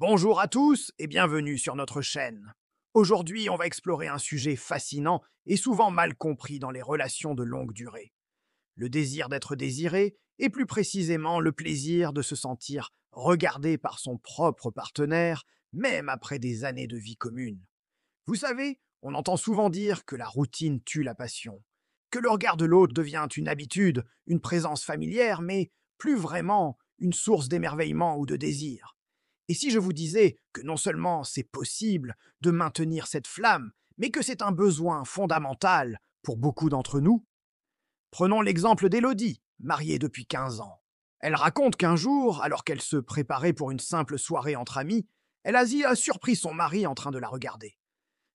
Bonjour à tous et bienvenue sur notre chaîne. Aujourd'hui, on va explorer un sujet fascinant et souvent mal compris dans les relations de longue durée. Le désir d'être désiré et plus précisément le plaisir de se sentir regardé par son propre partenaire, même après des années de vie commune. Vous savez, on entend souvent dire que la routine tue la passion, que le regard de l'autre devient une habitude, une présence familière, mais plus vraiment une source d'émerveillement ou de désir. Et si je vous disais que non seulement c'est possible de maintenir cette flamme, mais que c'est un besoin fondamental pour beaucoup d'entre nous? Prenons l'exemple d'Élodie, mariée depuis 15 ans. Elle raconte qu'un jour, alors qu'elle se préparait pour une simple soirée entre amis, elle a surpris son mari en train de la regarder.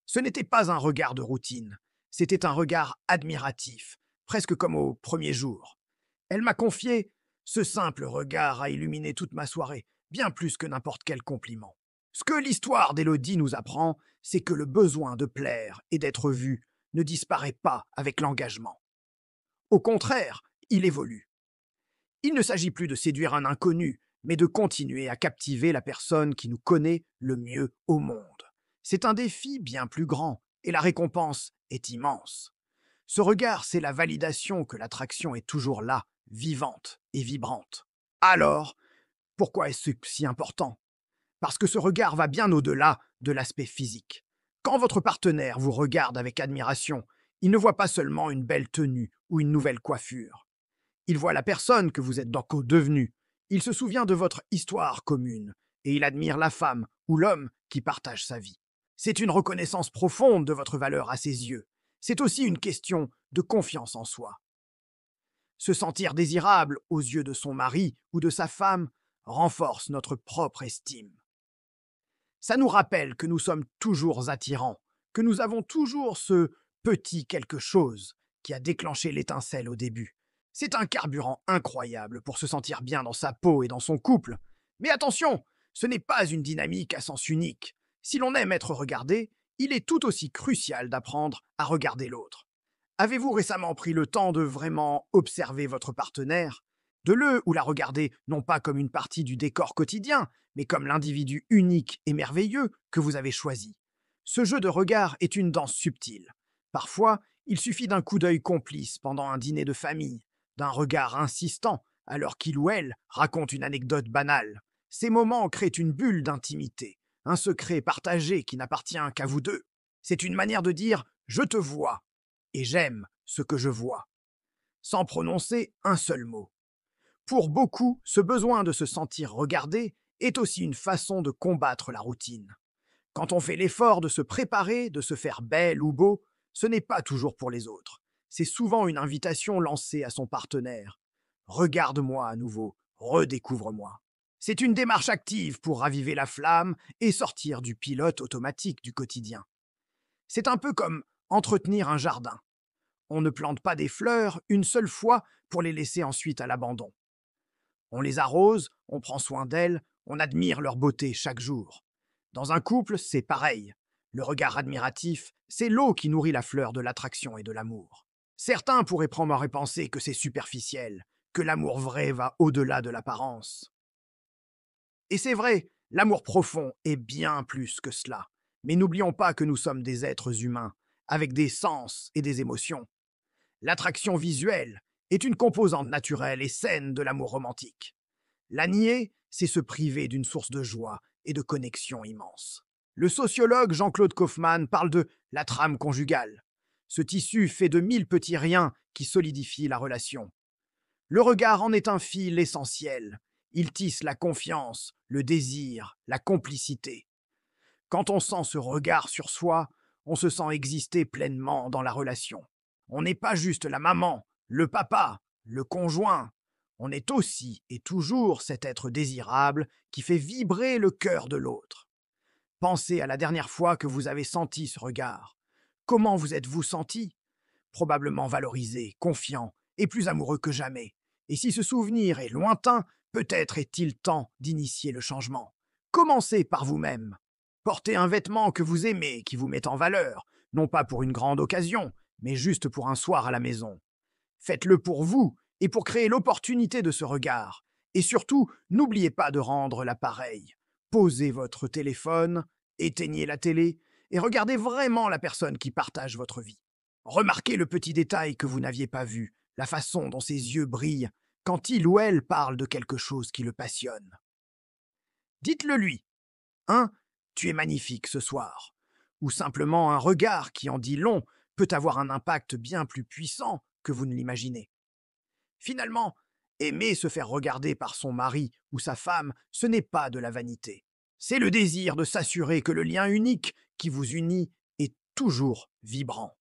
Ce n'était pas un regard de routine, c'était un regard admiratif, presque comme au premier jour. Elle m'a confié: ce simple regard a illuminé toute ma soirée, bien plus que n'importe quel compliment. Ce que l'histoire d'Élodie nous apprend, c'est que le besoin de plaire et d'être vu ne disparaît pas avec l'engagement. Au contraire, il évolue. Il ne s'agit plus de séduire un inconnu, mais de continuer à captiver la personne qui nous connaît le mieux au monde. C'est un défi bien plus grand, et la récompense est immense. Ce regard, c'est la validation que l'attraction est toujours là, vivante et vibrante. Alors, pourquoi est-ce si important? Parce que ce regard va bien au-delà de l'aspect physique. Quand votre partenaire vous regarde avec admiration, il ne voit pas seulement une belle tenue ou une nouvelle coiffure. Il voit la personne que vous êtes donc devenue. Il se souvient de votre histoire commune et il admire la femme ou l'homme qui partage sa vie. C'est une reconnaissance profonde de votre valeur à ses yeux. C'est aussi une question de confiance en soi. Se sentir désirable aux yeux de son mari ou de sa femme renforce notre propre estime. Ça nous rappelle que nous sommes toujours attirants, que nous avons toujours ce petit quelque chose qui a déclenché l'étincelle au début. C'est un carburant incroyable pour se sentir bien dans sa peau et dans son couple. Mais attention, ce n'est pas une dynamique à sens unique. Si l'on aime être regardé, il est tout aussi crucial d'apprendre à regarder l'autre. Avez-vous récemment pris le temps de vraiment observer votre partenaire, de le ou la regarder non pas comme une partie du décor quotidien, mais comme l'individu unique et merveilleux que vous avez choisi? Ce jeu de regard est une danse subtile. Parfois, il suffit d'un coup d'œil complice pendant un dîner de famille, d'un regard insistant alors qu'il ou elle raconte une anecdote banale. Ces moments créent une bulle d'intimité, un secret partagé qui n'appartient qu'à vous deux. C'est une manière de dire: je te vois et j'aime ce que je vois, sans prononcer un seul mot. Pour beaucoup, ce besoin de se sentir regardé est aussi une façon de combattre la routine. Quand on fait l'effort de se préparer, de se faire belle ou beau, ce n'est pas toujours pour les autres. C'est souvent une invitation lancée à son partenaire. Regarde-moi à nouveau, redécouvre-moi. C'est une démarche active pour raviver la flamme et sortir du pilote automatique du quotidien. C'est un peu comme entretenir un jardin. On ne plante pas des fleurs une seule fois pour les laisser ensuite à l'abandon. On les arrose, on prend soin d'elles, on admire leur beauté chaque jour. Dans un couple, c'est pareil. Le regard admiratif, c'est l'eau qui nourrit la fleur de l'attraction et de l'amour. Certains pourraient prendre et penser que c'est superficiel, que l'amour vrai va au-delà de l'apparence. Et c'est vrai, l'amour profond est bien plus que cela. Mais n'oublions pas que nous sommes des êtres humains, avec des sens et des émotions. L'attraction visuelle est une composante naturelle et saine de l'amour romantique. La nier, c'est se priver d'une source de joie et de connexion immense. Le sociologue Jean-Claude Kaufmann parle de la trame conjugale, ce tissu fait de 1000 petits riens qui solidifient la relation. Le regard en est un fil essentiel. Il tisse la confiance, le désir, la complicité. Quand on sent ce regard sur soi, on se sent exister pleinement dans la relation. On n'est pas juste la maman, le papa, le conjoint. On est aussi et toujours cet être désirable qui fait vibrer le cœur de l'autre. Pensez à la dernière fois que vous avez senti ce regard. Comment vous êtes-vous senti? Probablement valorisé, confiant et plus amoureux que jamais. Et si ce souvenir est lointain, peut-être est-il temps d'initier le changement. Commencez par vous-même. Portez un vêtement que vous aimez, qui vous met en valeur, non pas pour une grande occasion, mais juste pour un soir à la maison. Faites-le pour vous et pour créer l'opportunité de ce regard. Et surtout, n'oubliez pas de rendre l'appareil. posez votre téléphone, éteignez la télé et regardez vraiment la personne qui partage votre vie. Remarquez le petit détail que vous n'aviez pas vu, la façon dont ses yeux brillent quand il ou elle parle de quelque chose qui le passionne. Dites-le lui. Tu es magnifique ce soir. Ou simplement un regard qui en dit long peut avoir un impact bien plus puissant que vous ne l'imaginez. Finalement, aimer se faire regarder par son mari ou sa femme, ce n'est pas de la vanité. C'est le désir de s'assurer que le lien unique qui vous unit est toujours vibrant.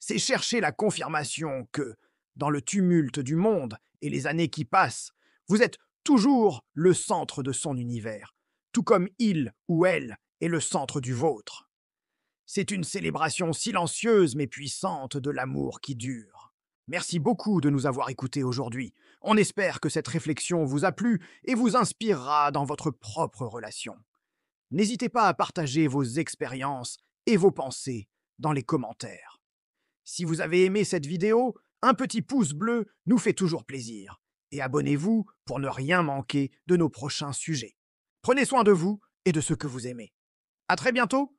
C'est chercher la confirmation que, dans le tumulte du monde et les années qui passent, vous êtes toujours le centre de son univers, tout comme il ou elle est le centre du vôtre. C'est une célébration silencieuse mais puissante de l'amour qui dure. Merci beaucoup de nous avoir écoutés aujourd'hui. On espère que cette réflexion vous a plu et vous inspirera dans votre propre relation. N'hésitez pas à partager vos expériences et vos pensées dans les commentaires. Si vous avez aimé cette vidéo, un petit pouce bleu nous fait toujours plaisir. Et abonnez-vous pour ne rien manquer de nos prochains sujets. Prenez soin de vous et de ceux que vous aimez. À très bientôt!